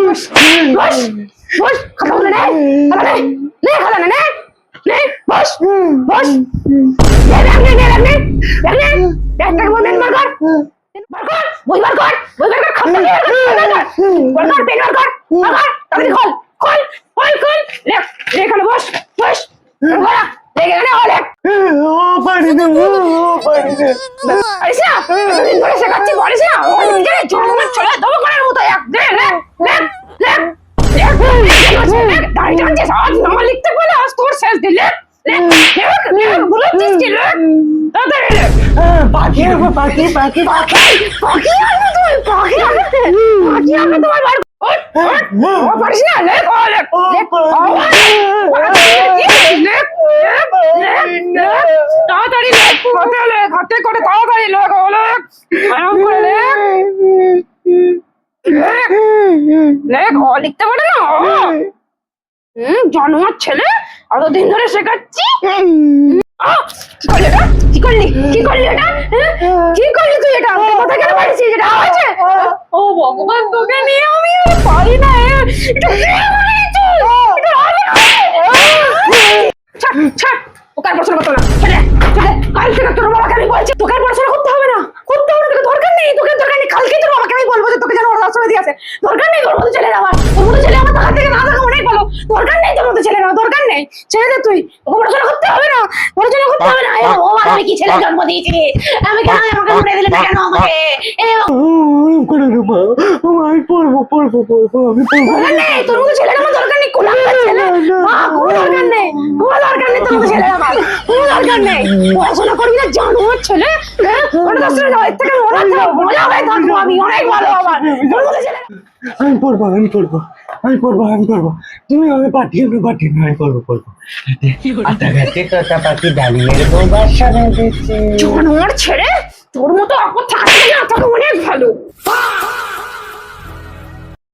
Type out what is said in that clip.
বস বস খাতা বলে নে নে খাতা নে নে বস বস ব্যাগ নে ব্যাগটাকে বল মেন বার কর বই বার কর খাতা নিয়ে বার কর পেন বার কর তাড়াতাড়ি খোল এখানে বস ঘোড়া লেগে গেলে অনেক পারি না আরে না দিন ধরে শেখাচ্ছি বলিস না ও নিজে জন্মের চলে দম করার মতো এক দে দাঁড়িয়ে টানছিস আজ নামা লিখতে বলে আজ তোর শেষ দিলে বলেছিস কি তাড়াতাড়ি পাখি পাখি আনবে তুমি পাখি আনবে তোমার বার ও পারিস না লেখ তাড়াতাড়ি লেখ হাতে করে তাড়াতাড়ি লেখ আরাম করে লেখ লিখতে পারে না জন্মার ছেলে এতদিন ধরে শেখাচ্ছি কি করলি এটা কি করলি তুই এটা কোথায় কেন পারিস এটা আছে ও ভগবান তোকে নিয়ে আমি পারি না ছাড় ওকার পড়াশোনা করতে না ছেলে কাল থেকে তোর বাবাকে আমি বলছি তোকে পড়াশোনা করতে হবে না তোকে দরকার নেই কালকে তোর বাবাকে আমি বলবো যে তোকে যেন ওর আশ্রমে দিয়েছে দরকার নেই তোর মতো ছেলে আমার টাকা থেকে না থাকা অনেক ভালো দরকার নেই তোর মতো ছেলে না দরকার নেই ছেড়ে দে তুই ওকে পড়াশোনা করতে হবে না ও আমি কি ছেলে জন্ম দিয়েছি আমি কেন আমাকে উড়ে দিলে কেন আমাকে করে দেবো আমি পড়বো দরকার নেই তোর মতো ছেলে আমার দরকার নেই কোনো ছেলে কোনো দরকার নেই তোর মতো ছেলে আমার কোনো দরকার নেই পড়াশোনা করবি না জানোয়ার ছেলে ওটা দশ টাকা এর থেকে মজা হয়ে থাকবো আমি অনেক ভালো আমার তোর মতো ছেলে আমি পড়বো তুমি আমি পাঠিয়ে আমি পড়বো আতাঘাটে তোতা পাখি ডালিমের বউ বাসা বেঁধেছে জানোয়ার ছেলে তোর মতো আপদ থাকবে না তোকে অনেক ভালো